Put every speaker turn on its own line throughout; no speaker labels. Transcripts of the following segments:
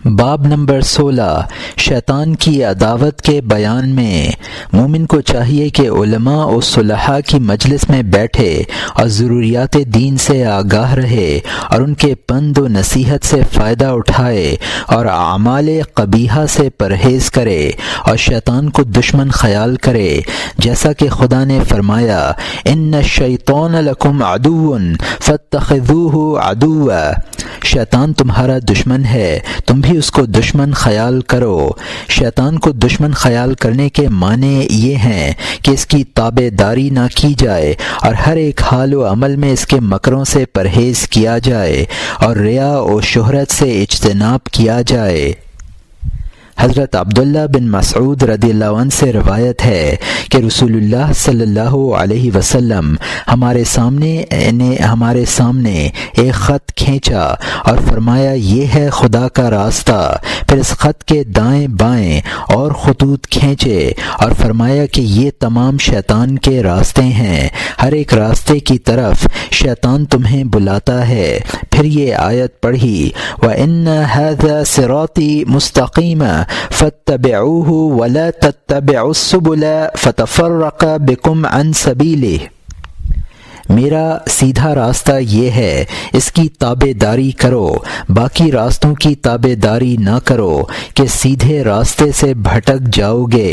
باب نمبر 16 شیطان کی عداوت کے بیان میں۔ مومن کو چاہیے کہ علماء و صلحاء کی مجلس میں بیٹھے اور ضروریات دین سے آگاہ رہے اور ان کے پند و نصیحت سے فائدہ اٹھائے اور اعمال قبیحہ سے پرہیز کرے اور شیطان کو دشمن خیال کرے، جیسا کہ خدا نے فرمایا ان الشیطان لکم عدو فاتخذوہ عدوا، شیطان تمہارا دشمن ہے، تم بھی اس کو دشمن خیال کرو۔ شیطان کو دشمن خیال کرنے کے معنی یہ ہیں کہ اس کی تابع داری نہ کی جائے اور ہر ایک حال و عمل میں اس کے مکروں سے پرہیز کیا جائے اور ریا و شہرت سے اجتناب کیا جائے۔ حضرت عبداللہ بن مسعود رضی اللہ عنہ سے روایت ہے کہ رسول اللہ صلی اللہ علیہ وسلم ہمارے سامنے ایک خط کھینچا اور فرمایا یہ ہے خدا کا راستہ، پھر اس خط کے دائیں بائیں اور خطوط کھینچے اور فرمایا کہ یہ تمام شیطان کے راستے ہیں، ہر ایک راستے کی طرف شیطان تمہیں بلاتا ہے۔ پھر یہ آیت پڑھی وَإِنَّ هَذَا صِرَاطِي مُسْتَقِيمًا فَاتَّبِعُوهُ وَلَا تَتَّبِعُوا السُّبُلَ فَتَفَرَّقَ بِكُمْ عَنْ سَبِيلِهِ، میرا سیدھا راستہ یہ ہے، اس کی تابع داری کرو، باقی راستوں کی تابع داری نہ کرو کہ سیدھے راستے سے بھٹک جاؤ گے۔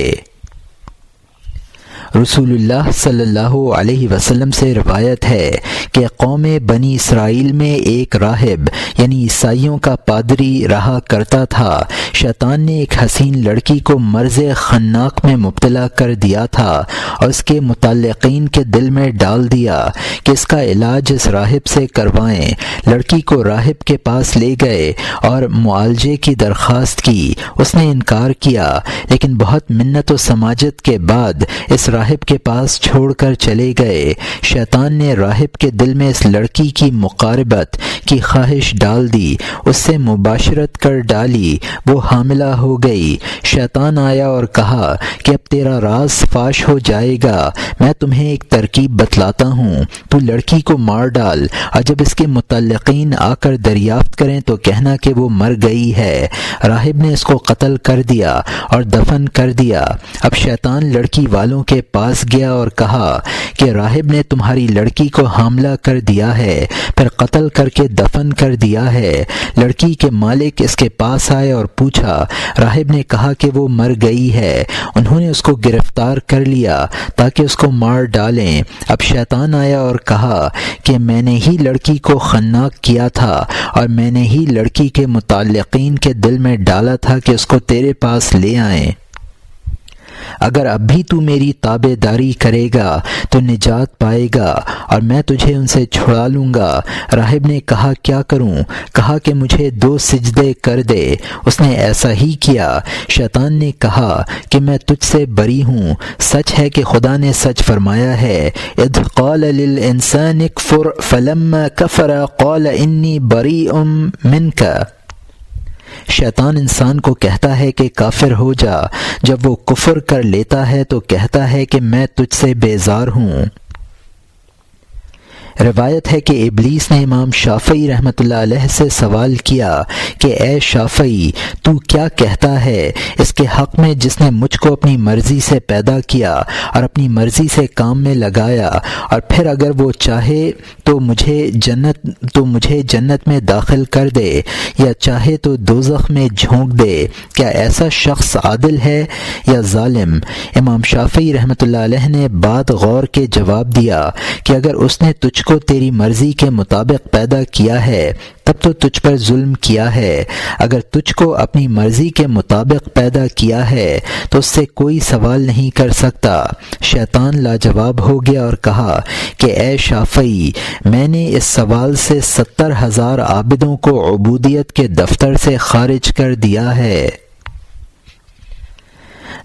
رسول اللہ صلی اللہ علیہ وسلم سے روایت ہے کہ قوم بنی اسرائیل میں ایک راہب یعنی عیسائیوں کا پادری رہا کرتا تھا۔ شیطان نے ایک حسین لڑکی کو مرض خناق میں مبتلا کر دیا تھا اور اس کے متعلقین کے دل میں ڈال دیا کہ اس کا علاج اس راہب سے کروائیں۔ لڑکی کو راہب کے پاس لے گئے اور معالجے کی درخواست کی، اس نے انکار کیا، لیکن بہت منت و سماجت کے بعد اس راہب کے پاس چھوڑ کر چلے گئے۔ شیطان نے راہب کے دل میں اس لڑکی کی مقاربت کی خواہش ڈال دی، اس سے مباشرت کر ڈالی، وہ حاملہ ہو گئی۔ شیطان آیا اور کہا کہ اب تیرا راز فاش ہو جائے گا، میں تمہیں ایک ترکیب بتلاتا ہوں، تو لڑکی کو مار ڈال اور جب اس کے متعلقین آ کر دریافت کریں تو کہنا کہ وہ مر گئی ہے۔ راہب نے اس کو قتل کر دیا اور دفن کر دیا۔ اب شیطان لڑکی والوں کے پاس گیا اور کہا کہ راہب نے تمہاری لڑکی کو حاملہ کر دیا ہے، پھر قتل کر کے دفن کر دیا ہے۔ لڑکی کے مالک اس کے پاس آئے اور پوچھا، راہب نے کہا کہ وہ مر گئی ہے۔ انہوں نے اس کو گرفتار کر لیا تاکہ اس کو مار ڈالیں۔ اب شیطان آیا اور کہا کہ میں نے ہی لڑکی کو خناق کیا تھا اور میں نے ہی لڑکی کے متعلقین کے دل میں ڈالا تھا کہ اس کو تیرے پاس لے آئیں۔ اگر اب بھی تو میری تابع داری کرے گا تو نجات پائے گا اور میں تجھے ان سے چھڑا لوں گا۔ راہب نے کہا کیا کروں؟ کہا کہ مجھے 2 سجدے کر دے۔ اس نے ایسا ہی کیا۔ شیطان نے کہا کہ میں تجھ سے بری ہوں، سچ ہے کہ خدا نے سچ فرمایا ہے اذ قال للانسان اکفر فلما کفر قال انی بریء منک، شیطان انسان کو کہتا ہے کہ کافر ہو جا، جب وہ کفر کر لیتا ہے تو کہتا ہے کہ میں تجھ سے بیزار ہوں۔ روایت ہے کہ ابلیس نے امام شافعی رحمۃ اللہ علیہ سے سوال کیا کہ اے شافعی، تو کیا کہتا ہے اس کے حق میں جس نے مجھ کو اپنی مرضی سے پیدا کیا اور اپنی مرضی سے کام میں لگایا اور پھر اگر وہ چاہے تو مجھے جنت میں داخل کر دے یا چاہے تو دوزخ میں جھونک دے، کیا ایسا شخص عادل ہے یا ظالم؟ امام شافعی رحمۃ اللہ علیہ نے بات غور کے جواب دیا کہ اگر اس نے تجھ کو تیری مرضی کے مطابق پیدا کیا ہے تب تو تجھ پر ظلم کیا ہے، اگر تجھ کو اپنی مرضی کے مطابق پیدا کیا ہے تو اس سے کوئی سوال نہیں کر سکتا۔ شیطان لاجواب ہو گیا اور کہا کہ اے شافعی، میں نے اس سوال سے 70,000 عابدوں کو عبودیت کے دفتر سے خارج کر دیا ہے۔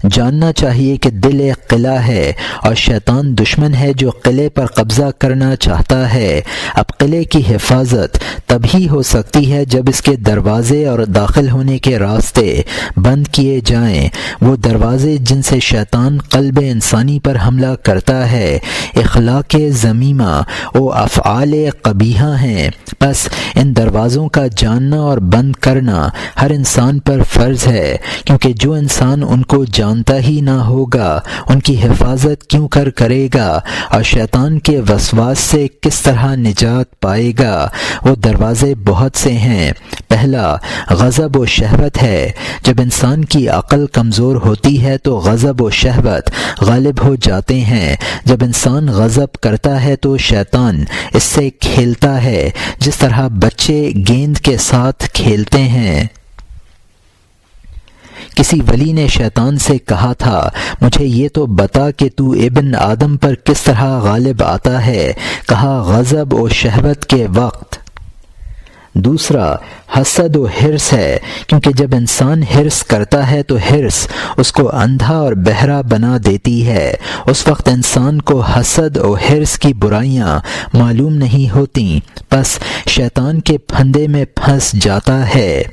جاننا چاہیے کہ دل ایک قلعہ ہے اور شیطان دشمن ہے جو قلعے پر قبضہ کرنا چاہتا ہے۔ اب قلعے کی حفاظت تبھی ہو سکتی ہے جب اس کے دروازے اور داخل ہونے کے راستے بند کیے جائیں۔ وہ دروازے جن سے شیطان قلب انسانی پر حملہ کرتا ہے اخلاق ذمیمہ و افعال قبیحہ ہیں۔ بس ان دروازوں کا جاننا اور بند کرنا ہر انسان پر فرض ہے، کیونکہ جو انسان ان کو جانتا ہی نہ ہوگا ان کی حفاظت کیوں کرے گا اور شیطان کے وسواس سے کس طرح نجات پائے گا۔ وہ دروازے بہت سے ہیں۔ پہلا غضب و شہوت ہے۔ جب انسان کی عقل کمزور ہوتی ہے تو غضب و شہوت غالب ہو جاتے ہیں۔ جب انسان غضب کرتا ہے تو شیطان اس سے کھیلتا ہے، جس طرح بچے گیند کے ساتھ کھیلتے ہیں۔ کسی ولی نے شیطان سے کہا تھا، مجھے یہ تو بتا کہ تو ابن آدم پر کس طرح غالب آتا ہے؟ کہا، غضب و شہوت کے وقت۔ دوسرا حسد و حرص ہے، کیونکہ جب انسان حرص کرتا ہے تو حرص اس کو اندھا اور بہرا بنا دیتی ہے۔ اس وقت انسان کو حسد و حرص کی برائیاں معلوم نہیں ہوتیں، بس شیطان کے پھندے میں پھنس جاتا ہے۔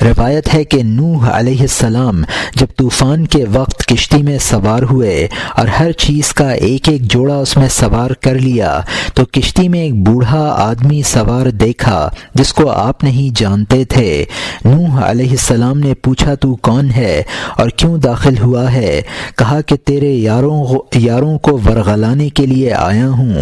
روایت ہے کہ نوح علیہ السلام جب طوفان کے وقت کشتی میں سوار ہوئے اور ہر چیز کا ایک ایک جوڑا اس میں سوار کر لیا تو کشتی میں ایک بوڑھا آدمی سوار دیکھا جس کو آپ نہیں جانتے تھے۔ نوح علیہ السلام نے پوچھا، تو کون ہے اور کیوں داخل ہوا ہے؟ کہا کہ تیرے یاروں کو ورغلانے کے لیے آیا ہوں۔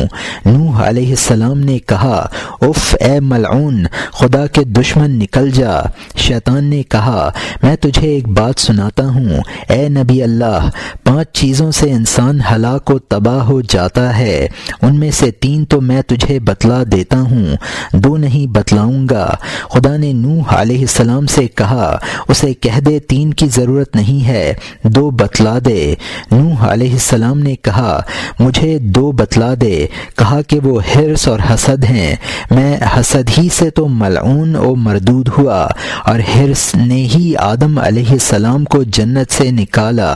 نوح علیہ السلام نے کہا، اف اے ملعون، خدا کے دشمن نکل جا۔ شیطان نے کہا، میں تجھے ایک بات سناتا ہوں، اے نبی اللہ، 5 چیزوں سے انسان ہلاک و تباہ ہو جاتا ہے، ان میں سے 3 تو میں تجھے بتلا دیتا ہوں، 2 نہیں بتلاؤں گا۔ خدا نے نوح علیہ السلام سے کہا، اسے کہہ دے 3 کی ضرورت نہیں ہے، 2 بتلا دے۔ نوح علیہ السلام نے کہا، مجھے 2 بتلا دے۔ کہا کہ وہ حرص اور حسد ہیں، میں حسد ہی سے تو ملعون و مردود ہوا اور حرص نے ہی آدم علیہ السلام کو جنت سے نکالا۔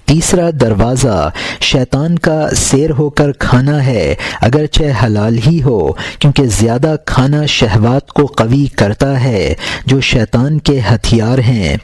تیسرا دروازہ شیطان کا سیر ہو کر کھانا ہے، اگرچہ حلال ہی ہو، کیونکہ زیادہ کھانا شہوات کو قوی کرتا ہے جو شیطان کے ہتھیار ہیں۔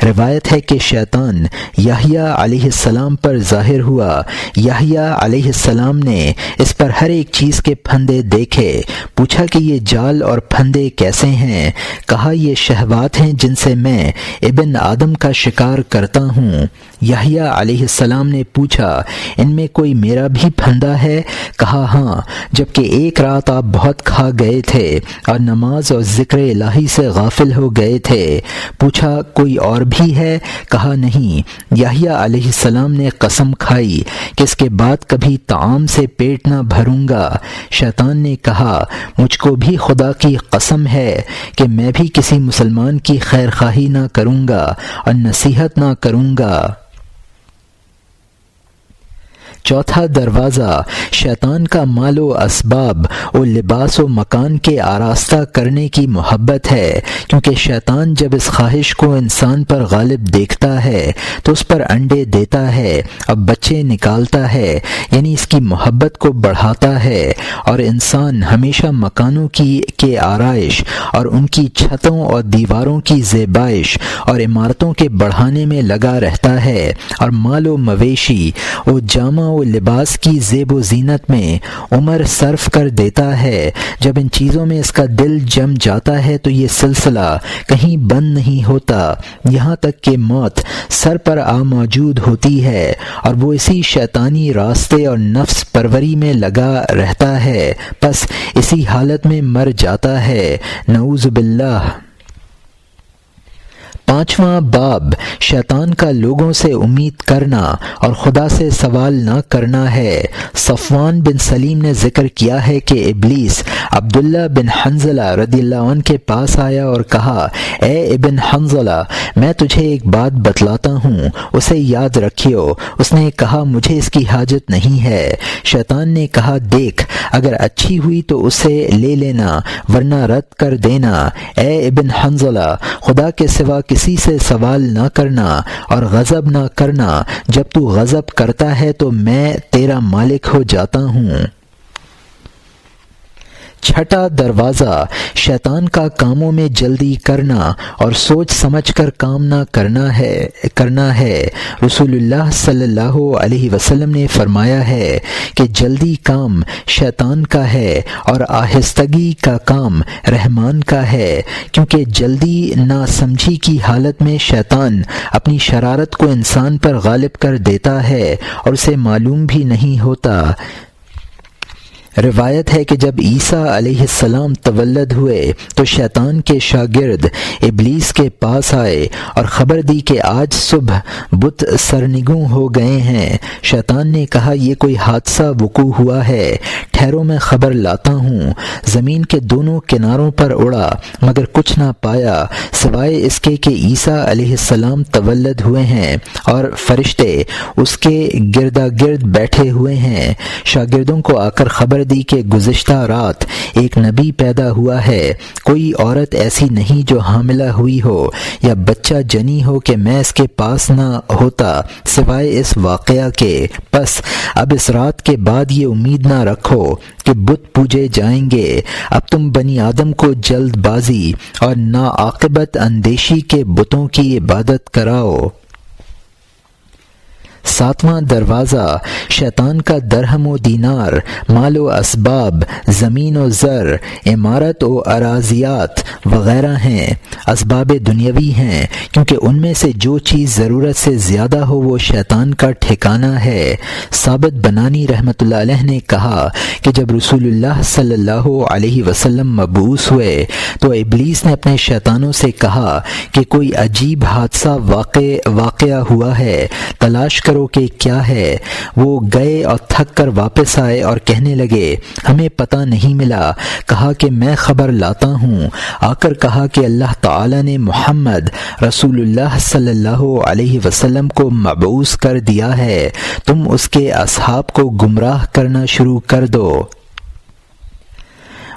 روایت ہے کہ شیطان یحییٰ علیہ السلام پر ظاہر ہوا۔ یحییٰ علیہ السلام نے اس پر ہر ایک چیز کے پھندے دیکھے، پوچھا کہ یہ جال اور پھندے کیسے ہیں؟ کہا، یہ شہوات ہیں جن سے میں ابن آدم کا شکار کرتا ہوں۔ یحییٰ علیہ السلام نے پوچھا، ان میں کوئی میرا بھی پھندا ہے؟ کہا، ہاں، جبکہ ایک رات آپ بہت کھا گئے تھے اور نماز اور ذکر الہی سے غافل ہو گئے تھے۔ پوچھا، کوئی اور بھی ہے؟ کہا، نہیں۔ یحییٰ علیہ السلام نے قسم کھائی کہ اس کے بعد کبھی طعام سے پیٹ نہ بھروں گا۔ شیطان نے کہا، مجھ کو بھی خدا کی قسم ہے کہ میں بھی کسی مسلمان کی خیر خواہی نہ کروں گا اور نصیحت نہ کروں گا۔ چوتھا دروازہ شیطان کا مال و اسباب و لباس و مکان کے آراستہ کرنے کی محبت ہے، کیونکہ شیطان جب اس خواہش کو انسان پر غالب دیکھتا ہے تو اس پر انڈے دیتا ہے اور بچے نکالتا ہے، یعنی اس کی محبت کو بڑھاتا ہے، اور انسان ہمیشہ مکانوں کے آرائش اور ان کی چھتوں اور دیواروں کی زیبائش اور عمارتوں کے بڑھانے میں لگا رہتا ہے، اور مال و مویشی و جامہ و لباس کی زیب و زینت میں عمر صرف کر دیتا ہے۔ جب ان چیزوں میں اس کا دل جم جاتا ہے تو یہ سلسلہ کہیں بند نہیں ہوتا، یہاں تک کہ موت سر پر آ موجود ہوتی ہے اور وہ اسی شیطانی راستے اور نفس پروری میں لگا رہتا ہے، بس اسی حالت میں مر جاتا ہے، نعوذ باللہ۔ 5واں باب شیطان کا لوگوں سے امید کرنا اور خدا سے سوال نہ کرنا ہے۔ صفوان بن سلیم نے ذکر کیا ہے کہ ابلیس عبداللہ بن حنظلہ رضی اللہ عنہ کے پاس آیا اور کہا، اے ابن حنظلہ، میں تجھے ایک بات بتلاتا ہوں، اسے یاد رکھیو۔ اس نے کہا، مجھے اس کی حاجت نہیں ہے۔ شیطان نے کہا، دیکھ، اگر اچھی ہوئی تو اسے لے لینا ورنہ رد کر دینا۔ اے ابن حنظلہ، خدا کے سوا کسی سے سوال نہ کرنا اور غضب نہ کرنا، جب تو غضب کرتا ہے تو میں تیرا مالک ہو جاتا ہوں۔ چھٹا دروازہ شیطان کا کاموں میں جلدی کرنا اور سوچ سمجھ کر کام نہ کرنا ہے۔ رسول اللہ صلی اللہ علیہ وسلم نے فرمایا ہے کہ جلدی کام شیطان کا ہے اور آہستگی کا کام رحمان کا ہے، کیونکہ جلدی نہ سمجھی کی حالت میں شیطان اپنی شرارت کو انسان پر غالب کر دیتا ہے اور اسے معلوم بھی نہیں ہوتا۔ روایت ہے کہ جب عیسیٰ علیہ السلام تولد ہوئے تو شیطان کے شاگرد ابلیس کے پاس آئے اور خبر دی کہ آج صبح بت سرنگوں ہو گئے ہیں۔ شیطان نے کہا یہ کوئی حادثہ وقوع ہوا ہے، ٹھہرو میں خبر لاتا ہوں۔ زمین کے دونوں کناروں پر اڑا مگر کچھ نہ پایا سوائے اس کے کہ عیسیٰ علیہ السلام تولد ہوئے ہیں اور فرشتے اس کے گردا گرد بیٹھے ہوئے ہیں۔ شاگردوں کو آ کر خبر دی کہ گزشتہ رات ایک نبی پیدا ہوا ہے، کوئی عورت ایسی نہیں جو حاملہ ہوئی ہو یا بچہ جنی ہو کہ میں اس کے پاس نہ ہوتا سوائے اس واقعہ کے۔ پس اب اس رات کے بعد یہ امید نہ رکھو کہ بت پوجے جائیں گے، اب تم بنی آدم کو جلد بازی اور ناعاقبت اندیشی کے بتوں کی عبادت کراؤ۔ ساتواں دروازہ شیطان کا درہم و دینار، مال و اسباب، زمین و زر، عمارت و اراضیات وغیرہ ہیں، اسباب دنیاوی ہیں، کیونکہ ان میں سے جو چیز ضرورت سے زیادہ ہو وہ شیطان کا ٹھکانہ ہے۔ ثابت بنانی رحمۃ اللہ علیہ نے کہا کہ جب رسول اللہ صلی اللہ علیہ وسلم مبعوث ہوئے تو ابلیس نے اپنے شیطانوں سے کہا کہ کوئی عجیب حادثہ واقعہ ہوا ہے، تلاش کرو کہ کیا ہے۔ وہ گئے اور تھک کر واپس آئے اور کہنے لگے ہمیں پتہ نہیں ملا۔ کہا کہ میں خبر لاتا ہوں۔ آ کر کہا کہ اللہ تعالی نے محمد رسول اللہ صلی اللہ علیہ وسلم کو مبعوث کر دیا ہے، تم اس کے اصحاب کو گمراہ کرنا شروع کر دو۔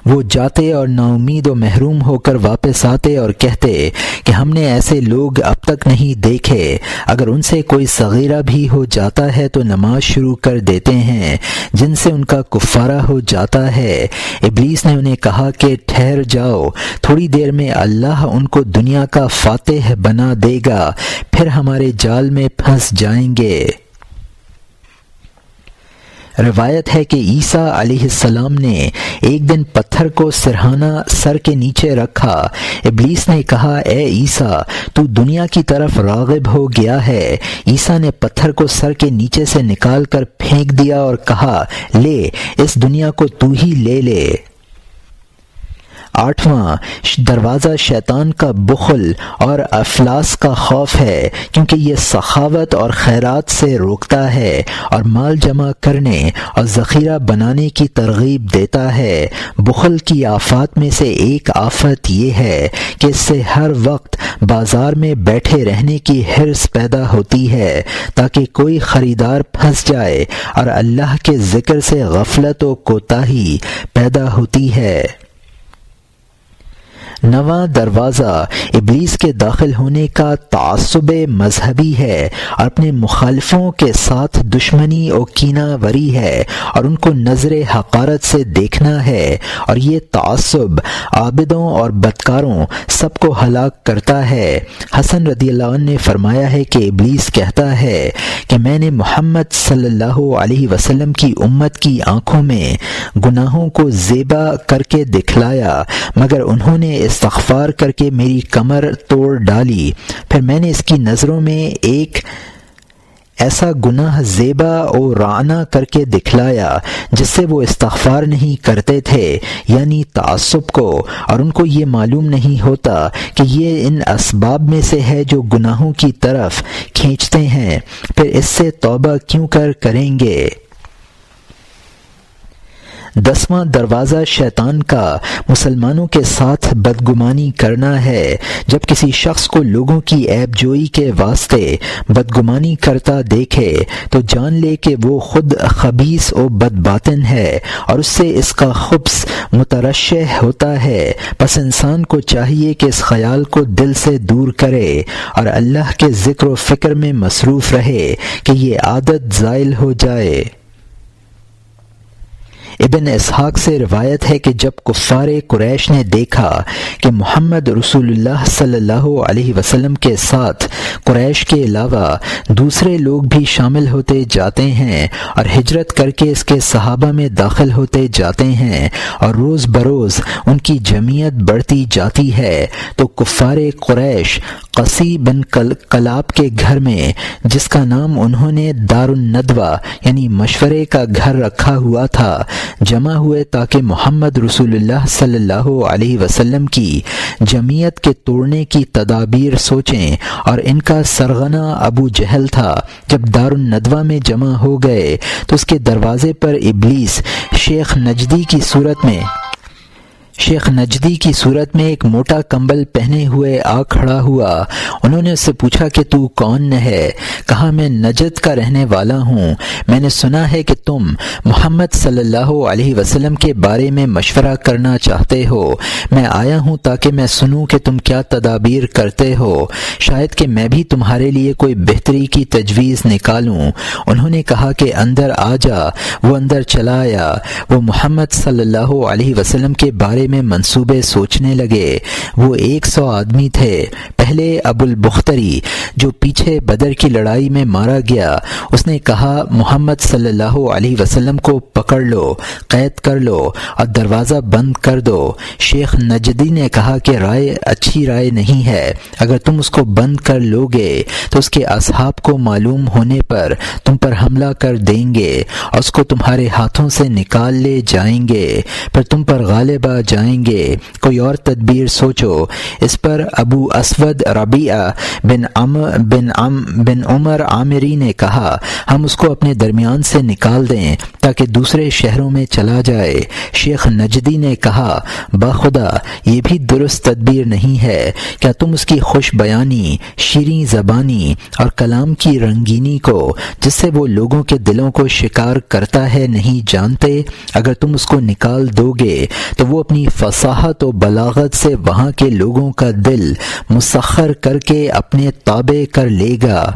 وہ جاتے اور نا امید و محروم ہو کر واپس آتے اور کہتے کہ ہم نے ایسے لوگ اب تک نہیں دیکھے، اگر ان سے کوئی صغیرہ بھی ہو جاتا ہے تو نماز شروع کر دیتے ہیں جن سے ان کا کفارہ ہو جاتا ہے۔ ابلیس نے انہیں کہا کہ ٹھہر جاؤ، تھوڑی دیر میں اللہ ان کو دنیا کا فاتح بنا دے گا، پھر ہمارے جال میں پھنس جائیں گے۔ روایت ہے کہ عیسیٰ علیہ السلام نے ایک دن پتھر کو سرہانہ سر کے نیچے رکھا۔ ابلیس نے کہا اے عیسیٰ تو دنیا کی طرف راغب ہو گیا ہے۔ عیسیٰ نے پتھر کو سر کے نیچے سے نکال کر پھینک دیا اور کہا لے اس دنیا کو تو ہی لے لے۔ آٹھواں دروازہ شیطان کا بخل اور افلاس کا خوف ہے، کیونکہ یہ سخاوت اور خیرات سے روکتا ہے اور مال جمع کرنے اور ذخیرہ بنانے کی ترغیب دیتا ہے۔ بخل کی آفات میں سے ایک آفت یہ ہے کہ اس سے ہر وقت بازار میں بیٹھے رہنے کی حرص پیدا ہوتی ہے تاکہ کوئی خریدار پھنس جائے، اور اللہ کے ذکر سے غفلت و کوتاہی پیدا ہوتی ہے۔ نواں دروازہ ابلیس کے داخل ہونے کا تعصب مذہبی ہے اور اپنے مخالفوں کے ساتھ دشمنی و کینہ وری ہے اور ان کو نظر حقارت سے دیکھنا ہے، اور یہ تعصب عابدوں اور بدکاروں سب کو ہلاک کرتا ہے۔ حسن رضی اللہ عنہ نے فرمایا ہے کہ ابلیس کہتا ہے کہ میں نے محمد صلی اللہ علیہ وسلم کی امت کی آنکھوں میں گناہوں کو زیبا کر کے دکھلایا، مگر انہوں نے استغفار کر کے میری کمر توڑ ڈالی، پھر میں نے اس کی نظروں میں ایک ایسا گناہ زیبا و رعنا کر کے دکھلایا جس سے وہ استغفار نہیں کرتے تھے، یعنی تعصب کو، اور ان کو یہ معلوم نہیں ہوتا کہ یہ ان اسباب میں سے ہے جو گناہوں کی طرف کھینچتے ہیں، پھر اس سے توبہ کیوں کریں گے۔ 10واں دروازہ شیطان کا مسلمانوں کے ساتھ بدگمانی کرنا ہے۔ جب کسی شخص کو لوگوں کی عیب جوئی کے واسطے بدگمانی کرتا دیکھے تو جان لے کہ وہ خود خبیث و بدباطن ہے اور اس سے اس کا خبث مترشح ہوتا ہے۔ پس انسان کو چاہیے کہ اس خیال کو دل سے دور کرے اور اللہ کے ذکر و فکر میں مصروف رہے کہ یہ عادت زائل ہو جائے۔ ابن اسحاق سے روایت ہے کہ جب کفار قریش نے دیکھا کہ محمد رسول اللہ صلی اللہ علیہ وسلم کے ساتھ قریش کے علاوہ دوسرے لوگ بھی شامل ہوتے جاتے ہیں اور ہجرت کر کے اس کے صحابہ میں داخل ہوتے جاتے ہیں اور روز بروز ان کی جمعیت بڑھتی جاتی ہے، تو کفار قریش قصی بن کلاب کے گھر میں، جس کا نام انہوں نے دار الندوہ یعنی مشورے کا گھر رکھا ہوا تھا، جمع ہوئے تاکہ محمد رسول اللہ صلی اللہ علیہ وسلم کی جمعیت کے توڑنے کی تدابیر سوچیں، اور ان کا سرغنہ ابو جہل تھا۔ جب دار الندوہ میں جمع ہو گئے تو اس کے دروازے پر ابلیس شیخ نجدی کی صورت میں ایک موٹا کمبل پہنے ہوئے آ کھڑا ہوا۔ انہوں نے اس سے پوچھا کہ تو کون ہے؟ کہا میں نجد کا رہنے والا ہوں، میں نے سنا ہے کہ تم محمد صلی اللہ علیہ وسلم کے بارے میں مشورہ کرنا چاہتے ہو، میں آیا ہوں تاکہ میں سنوں کہ تم کیا تدابیر کرتے ہو، شاید کہ میں بھی تمہارے لیے کوئی بہتری کی تجویز نکالوں۔ انہوں نے کہا کہ اندر آ جا۔ وہ اندر چلا آیا۔ وہ محمد صلی اللہ علیہ وسلم کے بارے میں منصوبے سوچنے لگے۔ وہ 100 آدمی تھے۔ پہلے ابو البختری جو پیچھے بدر کی لڑائی میں مارا گیا، اس نے کہا محمد صلی اللہ علیہ وسلم کو پکڑ لو، قید کر لو اور دروازہ بند کر دو۔ شیخ نجدی نے کہا کہ رائے اچھی رائے نہیں ہے، اگر تم اس کو بند کر لو گے تو اس کے اصحاب کو معلوم ہونے پر تم پر حملہ کر دیں گے اور اس کو تمہارے ہاتھوں سے نکال لے جائیں گے، پھر تم پر غالب آ جائیں گے، کوئی اور تدبیر سوچو۔ اس پر ابو اسود ربیعہ بن عمر عامری نے کہا ہم اس کو اپنے درمیان سے نکال دیں تاکہ دوسرے شہروں میں چلا جائے۔ شیخ نجدی نے کہا باخدا یہ بھی درست تدبیر نہیں ہے، کیا تم اس کی خوش بیانی، شیریں زبانی اور کلام کی رنگینی کو جس سے وہ لوگوں کے دلوں کو شکار کرتا ہے نہیں جانتے؟ اگر تم اس کو نکال دو گے تو وہ اپنی فصاحت و بلاغت سے وہاں کے لوگوں کا دل مسخر کر کے اپنے تابع کر لے گا،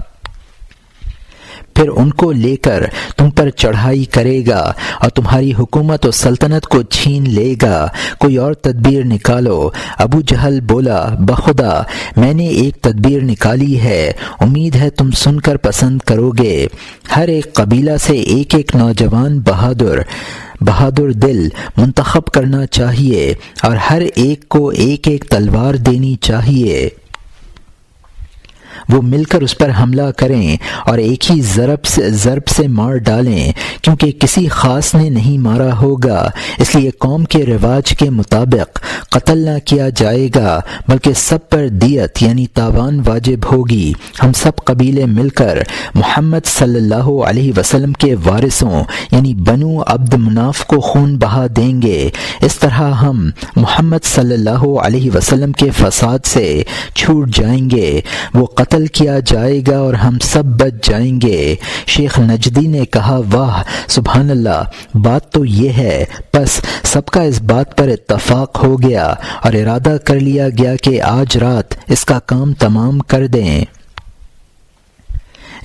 پھر ان کو لے کر تم پر چڑھائی کرے گا اور تمہاری حکومت و سلطنت کو چھین لے گا، کوئی اور تدبیر نکالو۔ ابو جہل بولا بخدا میں نے ایک تدبیر نکالی ہے، امید ہے تم سن کر پسند کرو گے۔ ہر ایک قبیلہ سے ایک ایک نوجوان بہادر دل منتخب کرنا چاہیے اور ہر ایک کو ایک ایک تلوار دینی چاہیے، وہ مل کر اس پر حملہ کریں اور ایک ہی ضرب سے مار ڈالیں، کیونکہ کسی خاص نے نہیں مارا ہوگا، اس لیے قوم کے رواج کے مطابق قتل نہ کیا جائے گا بلکہ سب پر دیت یعنی تاوان واجب ہوگی۔ ہم سب قبیلے مل کر محمد صلی اللہ علیہ وسلم کے وارثوں یعنی بنو عبد مناف کو خون بہا دیں گے، اس طرح ہم محمد صلی اللہ علیہ وسلم کے فساد سے چھوٹ جائیں گے، وہ قتل کیا جائے گا اور ہم سب بچ جائیں گے۔ شیخ نجدی نے کہا واہ سبحان اللہ، بات تو یہ ہے۔ پس سب کا اس بات پر اتفاق ہو گیا اور ارادہ کر لیا گیا کہ آج رات اس کا کام تمام کر دیں۔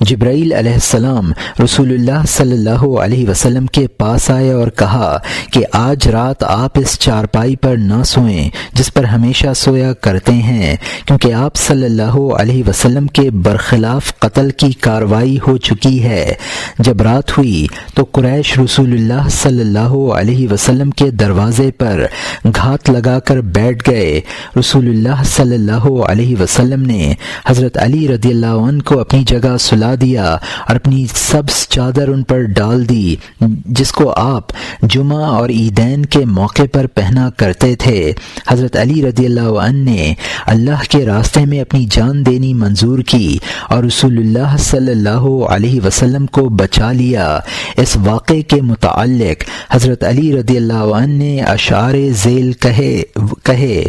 جبرائیل علیہ السلام رسول اللہ صلی اللہ علیہ وسلم کے پاس آئے اور کہا کہ آج رات آپ اس چارپائی پر نہ سوئیں جس پر ہمیشہ سویا کرتے ہیں، کیونکہ آپ صلی اللہ علیہ وسلم کے برخلاف قتل کی کارروائی ہو چکی ہے۔ جب رات ہوئی تو قریش رسول اللہ صلی اللہ علیہ وسلم کے دروازے پر گھات لگا کر بیٹھ گئے۔ رسول اللہ صلی اللہ علیہ وسلم نے حضرت علی رضی اللہ عنہ کو اپنی جگہ سلا ہٹا دیا اور اپنی سبز چادر ان پر ڈال دی جس کو آپ جمعہ اور عیدین کے موقع پر پہنا کرتے تھے۔ حضرت علی رضی اللہ عنہ نے اللہ کے راستے میں اپنی جان دینی منظور کی اور رسول اللہ صلی اللہ علیہ وسلم کو بچا لیا۔ اس واقعے کے متعلق حضرت علی رضی اللہ عنہ نے اشعار ذیل کہے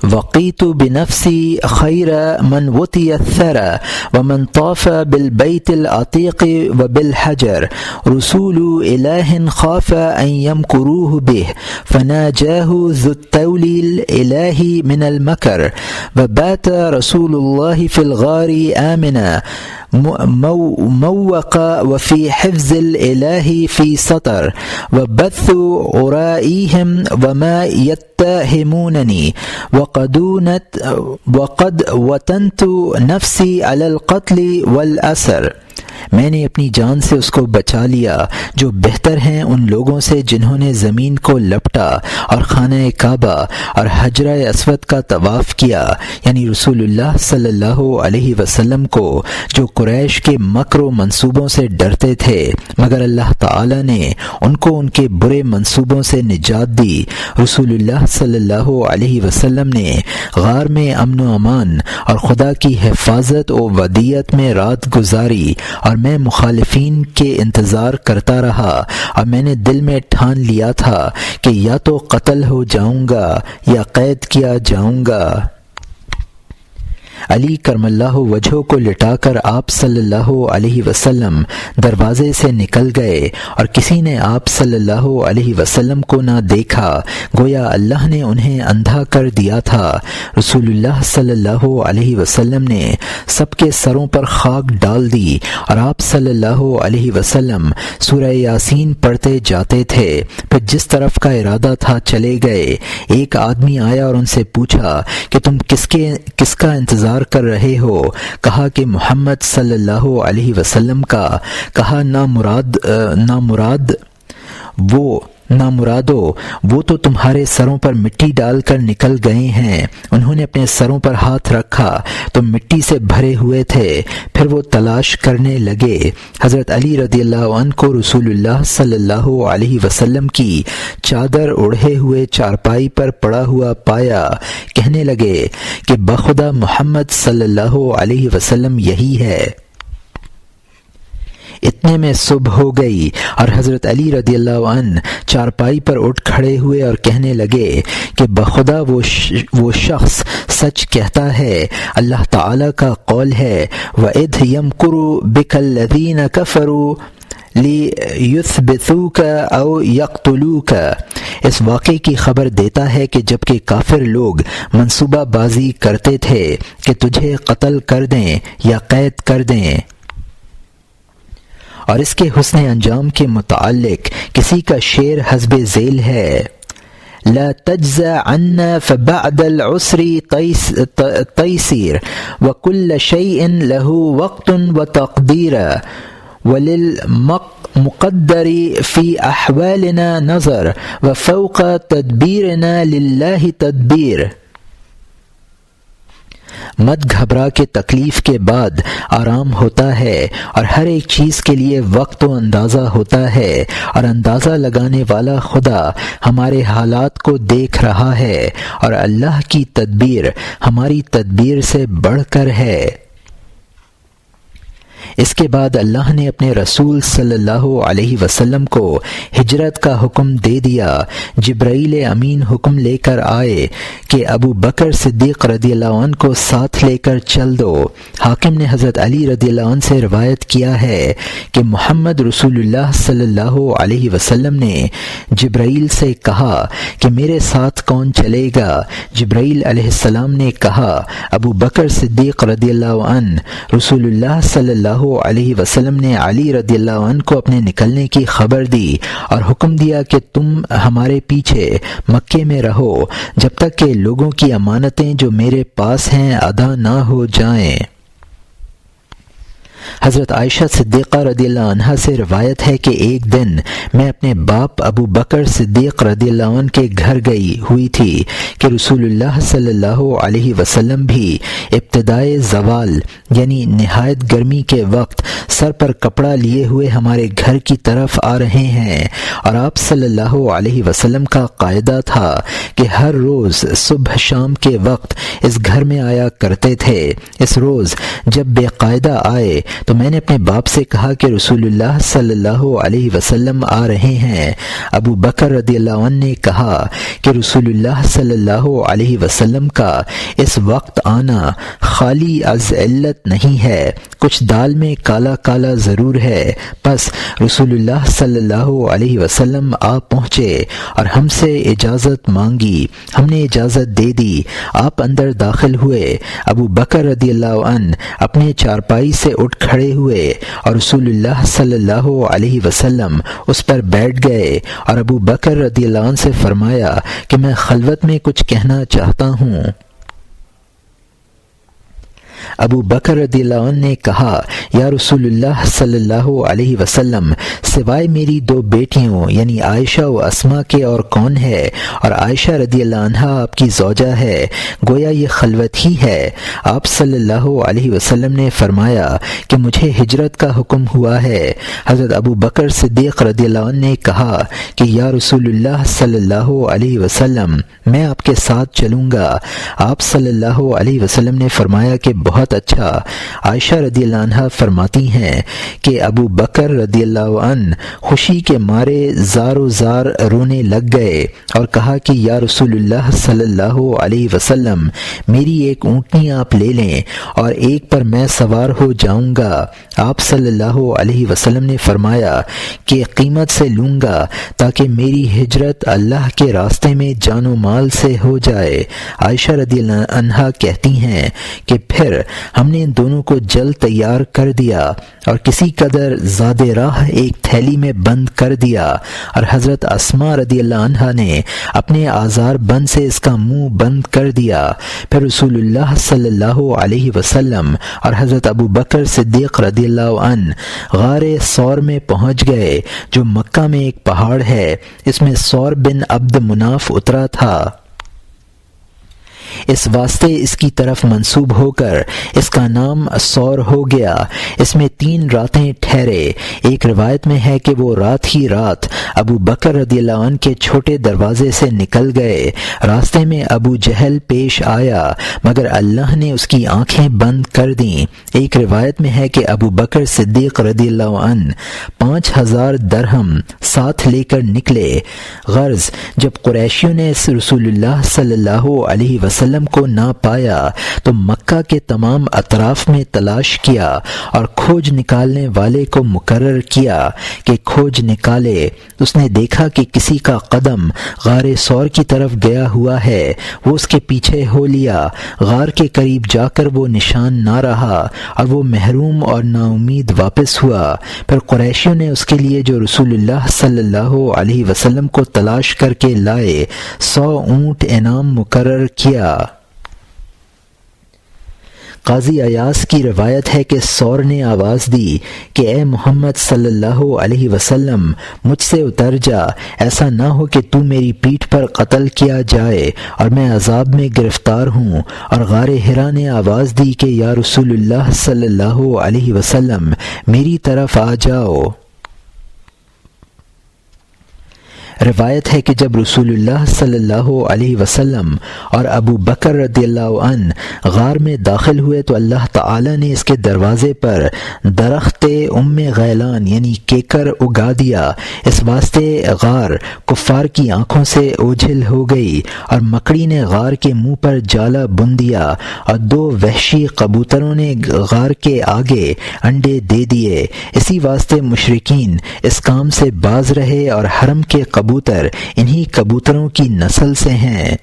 وقیت بنفسی خیر من وطی الثرى ومن طاف بالبیت العتیق وبالحجر رسول الہ خاف ان یمکروه به فناجاه ذو الطول الالہی من المکر وبات رسول اللہ فی الغار آمنا موقع وفی حفظ الالہ فی سطر وبث عرائیہم وما يتهمونني وقد وطنت نفسی علی القتل والاسر۔ میں نے اپنی جان سے اس کو بچا لیا جو بہتر ہیں ان لوگوں سے جنہوں نے زمین کو لپٹا اور خانہ کعبہ اور حجرہ اسود کا طواف کیا، یعنی رسول اللہ صلی اللہ علیہ وسلم کو جو قریش کے مکر و منصوبوں سے ڈرتے تھے، مگر اللہ تعالی نے ان کو ان کے برے منصوبوں سے نجات دی۔ رسول اللہ صلی اللہ علیہ وسلم نے غار میں امن و امان اور خدا کی حفاظت و ودیت میں رات گزاری اور میں مخالفین کے انتظار کرتا رہا، اور میں نے دل میں ٹھان لیا تھا کہ یا تو قتل ہو جاؤں گا یا قید کیا جاؤں گا۔ علی کرم اللہ وجہہ کو لٹا کر آپ صلی اللہ علیہ وسلم دروازے سے نکل گئے اور کسی نے آپ صلی اللہ علیہ وسلم کو نہ دیکھا، گویا اللہ نے انہیں اندھا کر دیا تھا۔ رسول اللہ صلی اللہ علیہ وسلم نے سب کے سروں پر خاک ڈال دی اور آپ صلی اللہ علیہ وسلم سورہ یاسین پڑھتے جاتے تھے، پھر جس طرف کا ارادہ تھا چلے گئے۔ ایک آدمی آیا اور ان سے پوچھا کہ تم کس کا انتظار کر رہے ہو؟ کہا کہ محمد صلی اللہ علیہ وسلم کا۔ کہا نامرادو وہ تو تمہارے سروں پر مٹی ڈال کر نکل گئے ہیں۔ انہوں نے اپنے سروں پر ہاتھ رکھا تو مٹی سے بھرے ہوئے تھے، پھر وہ تلاش کرنے لگے۔ حضرت علی رضی اللہ عنہ کو رسول اللہ صلی اللہ علیہ وسلم کی چادر اوڑھے ہوئے چارپائی پر پڑا ہوا پایا، کہنے لگے کہ بخدا محمد صلی اللہ علیہ وسلم یہی ہے۔ اتنے میں صبح ہو گئی اور حضرت علی رضی اللہ عنہ چارپائی پر اٹھ کھڑے ہوئے اور کہنے لگے کہ بخدا وہ شخص سچ کہتا ہے۔ اللہ تعالی کا قول ہے وَإِذْ يَمْكُرُ بِكَ الَّذِينَ كَفَرُوا لِيُثْبِتُوكَ أَوْ يَقْتُلُوكَ۔ اس واقعے کی خبر دیتا ہے کہ جب کہ کافر لوگ منصوبہ بازی کرتے تھے کہ تجھے قتل کر دیں یا قید کر دیں، اور اس کے حسن انجام کے متعلق کسی کا شعر حسب ذیل ہے لا تجزى عنا فبعد العسر تيسير وكل شيء له وقت وتقدير وللمقدر في أحوالنا نظر وفوق تدبيرنا لله تدبير۔ مت گھبرا کہ تکلیف کے بعد آرام ہوتا ہے، اور ہر ایک چیز کے لیے وقت و اندازہ ہوتا ہے، اور اندازہ لگانے والا خدا ہمارے حالات کو دیکھ رہا ہے، اور اللہ کی تدبیر ہماری تدبیر سے بڑھ کر ہے۔ اس کے بعد اللہ نے اپنے رسول صلی اللہ علیہ وسلم کو ہجرت کا حکم دے دیا۔ جبرائیل امین حکم لے کر آئے کہ ابو بکر صدیق رضی اللہ عنہ کو ساتھ لے کر چل دو۔ حاکم نے حضرت علی رضی اللہ عنہ سے روایت کیا ہے کہ محمد رسول اللہ صلی اللہ علیہ وسلم نے جبرائیل سے کہا کہ میرے ساتھ کون چلے گا؟ جبرائیل علیہ السلام نے کہا ابو بکر صدیق رضی اللہ عنہ۔ رسول اللہ صلی اللہ علیہ وسلم نے علی رضی اللہ عنہ کو اپنے نکلنے کی خبر دی اور حکم دیا کہ تم ہمارے پیچھے مکے میں رہو جب تک کہ لوگوں کی امانتیں جو میرے پاس ہیں ادا نہ ہو جائیں۔ حضرت عائشہ صدیقہ رضی اللہ عنہا سے روایت ہے کہ ایک دن میں اپنے باپ ابو بکر صدیق رضی اللہ عنہ کے گھر گئی ہوئی تھی کہ رسول اللہ صلی اللہ علیہ وسلم بھی ابتدائے زوال یعنی نہایت گرمی کے وقت سر پر کپڑا لیے ہوئے ہمارے گھر کی طرف آ رہے ہیں، اور آپ صلی اللہ علیہ وسلم کا قاعدہ تھا کہ ہر روز صبح شام کے وقت اس گھر میں آیا کرتے تھے۔ اس روز جب بے قاعدہ آئے تو میں نے اپنے باپ سے کہا کہ رسول اللہ صلی اللہ علیہ وسلم آ رہے ہیں۔ ابو بکر رضی اللہ عنہ نے کہا کہ رسول اللہ صلی اللہ علیہ وسلم کا اس وقت آنا خالی از علت نہیں ہے، کچھ دال میں کالا کالا ضرور ہے۔ پس رسول اللہ صلی اللہ علیہ وسلم آ پہنچے اور ہم سے اجازت مانگی، ہم نے اجازت دے دی، آپ اندر داخل ہوئے۔ ابو بکر رضی اللہ عنہ اپنے چارپائی سے اٹھ کھڑے ہوئے اور رسول اللہ صلی اللہ علیہ وسلم اس پر بیٹھ گئے، اور ابو بکر رضی اللہ عنہ سے فرمایا کہ میں خلوت میں کچھ کہنا چاہتا ہوں۔ ابو بکر رضی اللہ عنہ نے کہا، یا رسول اللہ صلی اللہ علیہ وسلم، سوائے میری دو بیٹیوں یعنی عائشہ و اسما کے اور کون ہے؟ اور عائشہ رضی اللہ عنہا آپ کی زوجہ ہے، گویا یہ خلوت ہی ہے۔ آپ صلی اللہ علیہ وسلم نے فرمایا کہ مجھے ہجرت کا حکم ہوا ہے۔ حضرت ابو بکر صدیق رضی اللہ عنہ نے کہا کہ یا رسول اللہ صلی اللہ علیہ وسلم، میں آپ کے ساتھ چلوں گا۔ آپ صلی اللہ علیہ وسلم نے فرمایا کہ بہت اچھا۔ عائشہ رضی اللہ عنہا فرماتی ہیں کہ ابو بکر رضی اللہ عنہ خوشی کے مارے زار و زار رونے لگ گئے اور کہا کہ یا رسول اللہ صلی اللہ علیہ وسلم، میری ایک اونٹنی آپ لے لیں اور ایک پر میں سوار ہو جاؤں گا۔ آپ صلی اللہ علیہ وسلم نے فرمایا کہ قیمت سے لوں گا تاکہ میری ہجرت اللہ کے راستے میں جان و مال سے ہو جائے۔ عائشہ رضی اللہ عنہا کہتی ہیں کہ پھر ہم نے ان دونوں کو جلد تیار کر دیا اور کسی قدر زاد راہ ایک تھیلی میں بند کر دیا، اور حضرت اسما رضی اللہ عنہا نے اپنے آزار بند سے اس کا منہ بند کر دیا۔ پھر رسول اللہ صلی اللہ علیہ وسلم اور حضرت ابو بکر صدیق رضی اللہ عنہ غار ثور میں پہنچ گئے، جو مکہ میں ایک پہاڑ ہے، اس میں ثور بن عبد مناف اترا تھا۔ اس واسطے اس کی طرف منسوب ہو کر اس کا نام ثور ہو گیا۔ اس میں 3 راتیں ٹھہرے۔ ایک روایت میں ہے کہ وہ رات ہی رات ابو بکر رضی اللہ عنہ کے چھوٹے دروازے سے نکل گئے۔ راستے میں ابو جہل پیش آیا مگر اللہ نے اس کی آنکھیں بند کر دیں۔ ایک روایت میں ہے کہ ابو بکر صدیق رضی اللہ عنہ 5000 درہم ساتھ لے کر نکلے۔ غرض جب قریشیوں نے رسول اللہ صلی اللہ علیہ وسلم کو نہ پایا تو مکہ کے تمام اطراف میں تلاش کیا اور کھوج نکالنے والے کو مقرر کیا کہ کھوج نکالے۔ اس نے دیکھا کہ کسی کا قدم غار ثور کی طرف گیا ہوا ہے، وہ اس کے پیچھے ہو لیا۔ غار کے قریب جا کر وہ نشان نہ رہا اور وہ محروم اور نا امید واپس ہوا۔ پھر قریشیوں نے اس کے لیے جو رسول اللہ صلی اللہ علیہ وسلم کو تلاش کر کے لائے 100 اونٹ انعام مقرر کیا۔ قاضی ایاز کی روایت ہے کہ ثور نے آواز دی کہ اے محمد صلی اللہ علیہ وسلم، مجھ سے اتر جا، ایسا نہ ہو کہ تو میری پیٹھ پر قتل کیا جائے اور میں عذاب میں گرفتار ہوں۔ اور غار حرا نے آواز دی کہ یا رسول اللہ صلی اللہ علیہ وسلم، میری طرف آ جاؤ۔ روایت ہے کہ جب رسول اللہ صلی اللہ علیہ وسلم اور ابو بکر رضی اللہ عنہ غار میں داخل ہوئے تو اللہ تعالی نے اس کے دروازے پر درخت غیلان یعنی کیکر اگا دیا۔ اس واسطے غار کفار کی آنکھوں سے اوجھل ہو گئی اور مکڑی نے غار کے منہ پر جالا بن دیا اور 2 وحشی کبوتروں نے غار کے آگے انڈے دے دیے۔ اسی واسطے مشرکین اس کام سے باز رہے اور حرم کے کبوتر انہی کبوتروں کی نسل سے ہیں۔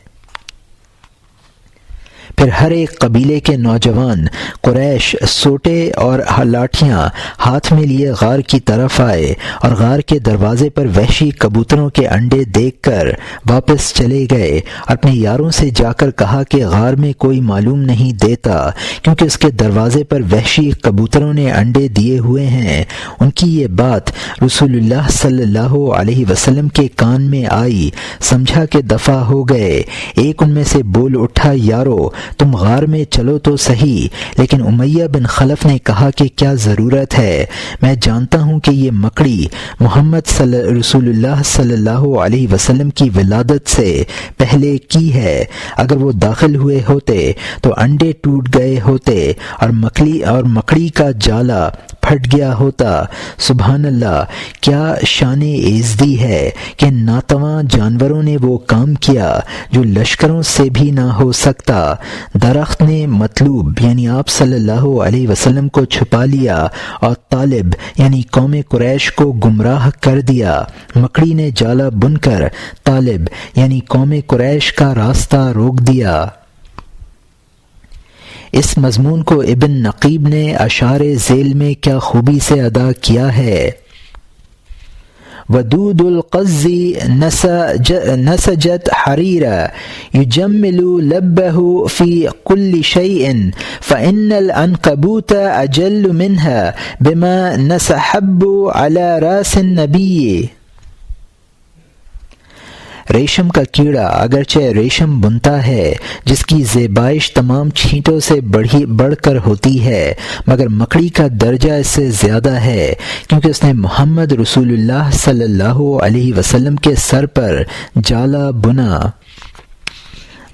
پھر ہر ایک قبیلے کے نوجوان قریش سوٹے اور لاٹھیاں ہاتھ میں لیے غار کی طرف آئے اور غار کے دروازے پر وحشی کبوتروں کے انڈے دیکھ کر واپس چلے گئے۔ اپنے یاروں سے جا کر کہا کہ غار میں کوئی معلوم نہیں دیتا کیونکہ اس کے دروازے پر وحشی کبوتروں نے انڈے دیے ہوئے ہیں۔ ان کی یہ بات رسول اللہ صلی اللہ علیہ وسلم کے کان میں آئی، سمجھا کہ دفع ہو گئے۔ ایک ان میں سے بول اٹھا، یارو تم غار میں چلو تو صحیح، لیکن امیہ بن خلف نے کہا کہ کیا ضرورت ہے، میں جانتا ہوں کہ یہ مکڑی محمد رسول اللہ صلی اللہ علیہ وسلم کی ولادت سے پہلے کی ہے، اگر وہ داخل ہوئے ہوتے تو انڈے ٹوٹ گئے ہوتے اور مکڑی کا جالا پھٹ گیا ہوتا۔ سبحان اللہ، کیا شان عزتی ہے کہ ناتواں جانوروں نے وہ کام کیا جو لشکروں سے بھی نہ ہو سکتا۔ درخت نے مطلوب یعنی آپ صلی اللہ علیہ وسلم کو چھپا لیا اور طالب یعنی قوم قریش کو گمراہ کر دیا۔ مکڑی نے جالا بن کر طالب یعنی قوم قریش کا راستہ روک دیا۔ اس مضمون کو ابن نقیب نے اشعار ذیل میں کیا خوبی سے ادا کیا ہے۔ ودود القز نسجت حریرا یجمل لبه في كل شيء فإن العنكبوت أجل منها بما نسحب على رأس النبي۔ ریشم کا کیڑا اگرچہ ریشم بنتا ہے جس کی زیبائش تمام چھینٹوں سے بڑھ کر ہوتی ہے، مگر مکڑی کا درجہ اس سے زیادہ ہے کیونکہ اس نے محمد رسول اللہ صلی اللہ علیہ وسلم کے سر پر جالا بنا۔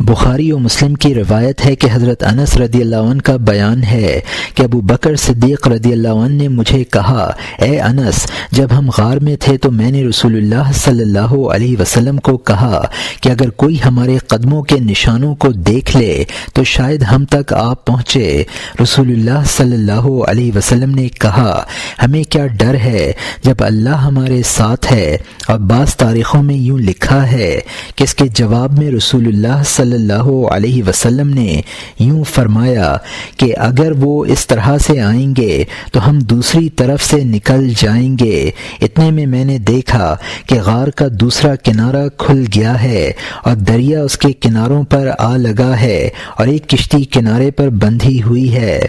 بخاری و مسلم کی روایت ہے کہ حضرت انس رضی اللہ عنہ کا بیان ہے کہ ابو بکر صدیق رضی اللہ عنہ نے مجھے کہا، اے انس، جب ہم غار میں تھے تو میں نے رسول اللہ صلی اللہ علیہ وسلم کو کہا کہ اگر کوئی ہمارے قدموں کے نشانوں کو دیکھ لے تو شاید ہم تک آپ پہنچے۔ رسول اللہ صلی اللہ علیہ وسلم نے کہا، ہمیں کیا ڈر ہے جب اللہ ہمارے ساتھ ہے۔ اور بعض تاریخوں میں یوں لکھا ہے کہ اس کے جواب میں رسول اللہ صلی اللہ علیہ وسلم نے یوں فرمایا کہ اگر وہ اس طرح سے آئیں گے تو ہم دوسری طرف سے نکل جائیں گے۔ اتنے میں میں نے دیکھا کہ غار کا دوسرا کنارہ کھل گیا ہے اور دریا اس کے کناروں پر آ لگا ہے اور ایک کشتی کنارے پر بندھی ہوئی ہے۔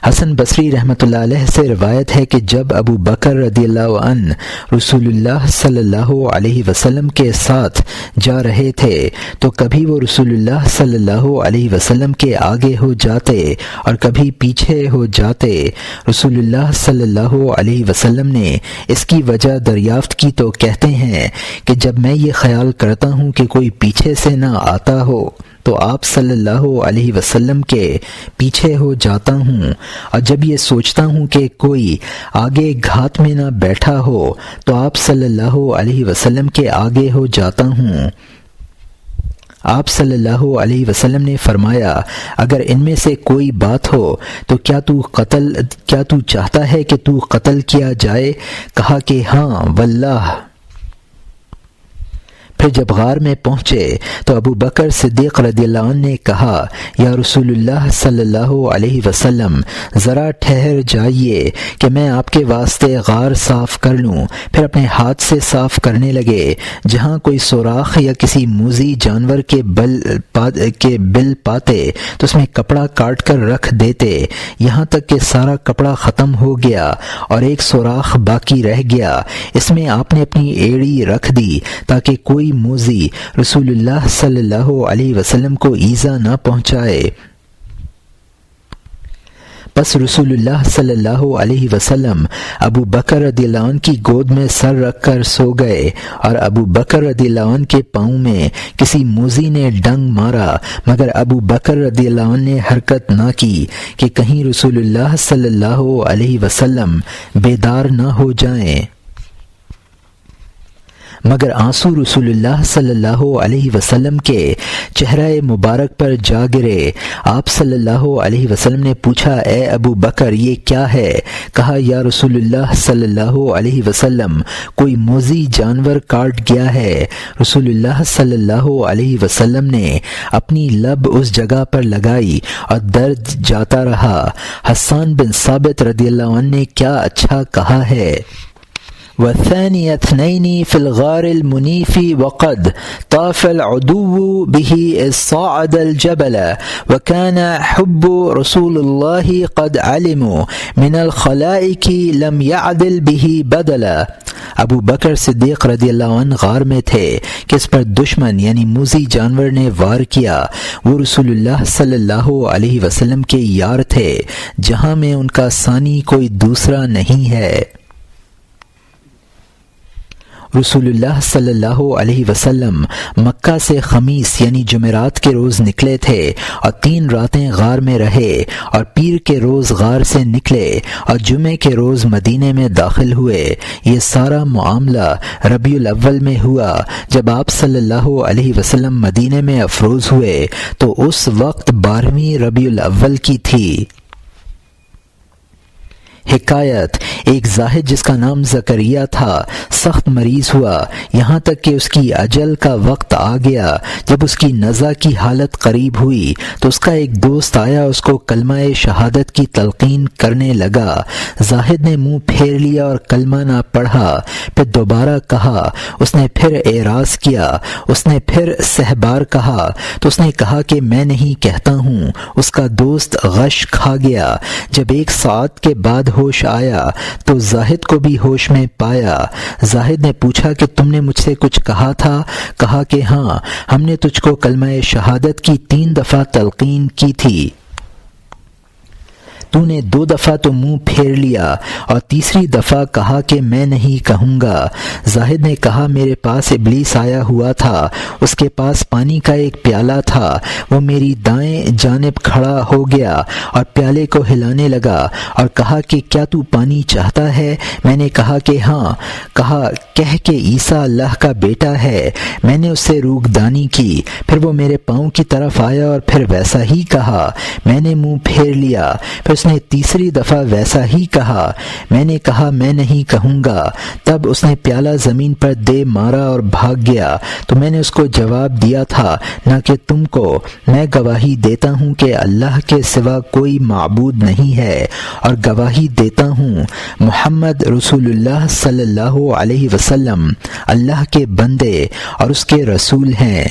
حسن بصری رحمۃ اللہ علیہ سے روایت ہے کہ جب ابو بکر رضی اللہ عنہ رسول اللہ صلی اللہ علیہ وسلم کے ساتھ جا رہے تھے تو کبھی وہ رسول اللہ صلی اللہ علیہ وسلم کے آگے ہو جاتے اور کبھی پیچھے ہو جاتے۔ رسول اللہ صلی اللہ علیہ وسلم نے اس کی وجہ دریافت کی تو کہتے ہیں کہ جب میں یہ خیال کرتا ہوں کہ کوئی پیچھے سے نہ آتا ہو تو آپ صلی اللہ علیہ وسلم کے پیچھے ہو جاتا ہوں، اور جب یہ سوچتا ہوں کہ کوئی آگے گھات میں نہ بیٹھا ہو تو آپ صلی اللہ علیہ وسلم کے آگے ہو جاتا ہوں۔ آپ صلی اللہ علیہ وسلم نے فرمایا، اگر ان میں سے کوئی بات ہو تو کیا تو چاہتا ہے کہ تو قتل کیا جائے؟ کہا کہ ہاں واللہ۔ پھر جب غار میں پہنچے تو ابو بکر صدیق رضی اللہ عنہ نے کہا، یا رسول اللہ صلی اللہ علیہ وسلم، ذرا ٹھہر جائیے کہ میں آپ کے واسطے غار صاف کر لوں۔ پھر اپنے ہاتھ سے صاف کرنے لگے، جہاں کوئی سوراخ یا کسی موذی جانور کے بل پاتے تو اس میں کپڑا کاٹ کر رکھ دیتے، یہاں تک کہ سارا کپڑا ختم ہو گیا اور ایک سوراخ باقی رہ گیا۔ اس میں آپ نے اپنی ایڑی رکھ دی تاکہ کوئی موذی رسول اللہ صلی اللہ علیہ وسلم کو ایذا نہ پہنچائے۔ بس رسول اللہ صلی اللہ علیہ وسلم ابو بکر رضی اللہ عنہ کی گود میں سر رکھ کر سو گئے، اور ابو بکر رضی اللہ عنہ کے پاؤں میں کسی موذی نے ڈنگ مارا، مگر ابو بکر رضی اللہ عنہ نے حرکت نہ کی کہ کہیں رسول اللہ صلی اللہ علیہ وسلم بیدار نہ ہو جائیں۔ مگر آنسو رسول اللہ صلی اللہ علیہ وسلم کے چہرہ مبارک پر جا گرے۔ آپ صلی اللہ علیہ وسلم نے پوچھا، اے ابو بکر یہ کیا ہے؟ کہا، یا رسول اللہ صلی اللہ علیہ وسلم کوئی موذی جانور کاٹ گیا ہے۔ رسول اللہ صلی اللہ علیہ وسلم نے اپنی لب اس جگہ پر لگائی اور درد جاتا رہا۔ حسان بن ثابت رضی اللہ عنہ نے کیا اچھا کہا ہے، والثاني اثنين في الغار المنيف وقد طاف العدو به إذ صعد الجبل وكان حب رسول الله قد علموا من الخلائق لم يعدل به بدلا۔ ابو بکر صدیق رضی اللہ عنہ غار میں تھے کہ اس پر دشمن یعنی موذی جانور نے وار کیا۔ وہ رسول اللہ صلی اللہ علیہ وسلم کے یار تھے، جہاں میں ان کا ثانی کوئی دوسرا نہیں ہے۔ رسول اللہ صلی اللہ علیہ وسلم مکہ سے خمیس یعنی جمعرات کے روز نکلے تھے اور 3 راتیں غار میں رہے، اور پیر کے روز غار سے نکلے اور جمعے کے روز مدینے میں داخل ہوئے۔ یہ سارا معاملہ ربیع الاول میں ہوا۔ جب آپ صلی اللہ علیہ وسلم مدینے میں افروز ہوئے تو اس وقت 12ویں ربیع الاول کی تھی۔ حکایت، ایک زاہد جس کا نام زکریا تھا سخت مریض ہوا، یہاں تک کہ اس کی اجل کا وقت آ گیا۔ جب اس کی نزع کی حالت قریب ہوئی تو اس کا ایک دوست آیا، اس کو کلمہ شہادت کی تلقین کرنے لگا۔ زاہد نے منہ پھیر لیا اور کلمہ نہ پڑھا، پھر دوبارہ کہا، اس نے پھر اعراض کیا، اس نے پھر سہبار کہا تو اس نے کہا کہ میں نہیں کہتا ہوں۔ اس کا دوست غش کھا گیا۔ جب 1 ساعت کے بعد ہوش آیا تو زاہد کو بھی ہوش میں پایا۔ زاہد نے پوچھا کہ تم نے مجھ سے کچھ کہا تھا؟ کہا کہ ہاں، ہم نے تجھ کو کلمہ شہادت کی 3 دفعہ تلقین کی تھی، تو نے 2 دفعہ تو منہ پھیر لیا اور تیسری دفعہ کہا کہ میں نہیں کہوں گا۔ زاہد نے کہا، میرے پاس ابلیس آیا ہوا تھا، اس کے پاس پانی کا ایک پیالہ تھا، وہ میری دائیں جانب کھڑا ہو گیا اور پیالے کو ہلانے لگا اور کہا کہ کیا تو پانی چاہتا ہے؟ میں نے کہا کہ ہاں۔ کہا، کہہ کہ عیسیٰ اللہ کا بیٹا ہے۔ میں نے اس سے روگدانی کی، پھر وہ میرے پاؤں کی طرف آیا اور پھر ویسا ہی کہا۔ میں نے منہ پھیر لیا، پھر اس نے تیسری دفعہ ویسا ہی کہا۔ میں نے کہا میں نہیں کہوں گا۔ تب اس نے پیالہ زمین پر دے مارا اور بھاگ گیا۔ تو میں نے اس کو جواب دیا تھا، نہ کہ تم کو، میں گواہی دیتا ہوں کہ اللہ کے سوا کوئی معبود نہیں ہے، اور گواہی دیتا ہوں محمد رسول اللہ صلی اللہ علیہ وسلم اللہ کے بندے اور اس کے رسول ہیں۔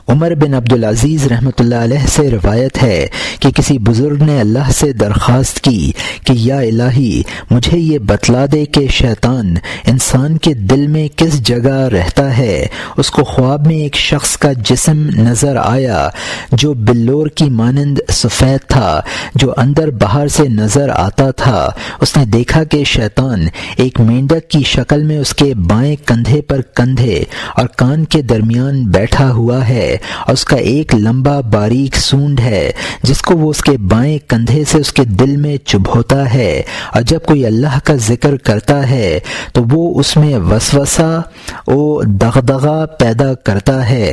عمر بن عبدالعزیز رحمۃ اللہ علیہ سے روایت ہے کہ کسی بزرگ نے اللہ سے درخواست کی کہ یا الہی مجھے یہ بتلا دے کہ شیطان انسان کے دل میں کس جگہ رہتا ہے۔ اس کو خواب میں ایک شخص کا جسم نظر آیا جو بلور کی مانند سفید تھا، جو اندر باہر سے نظر آتا تھا۔ اس نے دیکھا کہ شیطان ایک مینڈک کی شکل میں اس کے بائیں کندھے پر کندھے اور کان کے درمیان بیٹھا ہوا ہے، اور اس کا ایک لمبا باریک سونڈ ہے جس کو وہ اس کے بائیں کندھے سے اس کے دل میں چبھوتا ہے، اور جب کوئی اللہ کا ذکر کرتا ہے تو وہ اس میں وسوسہ و دغدغہ پیدا کرتا ہے۔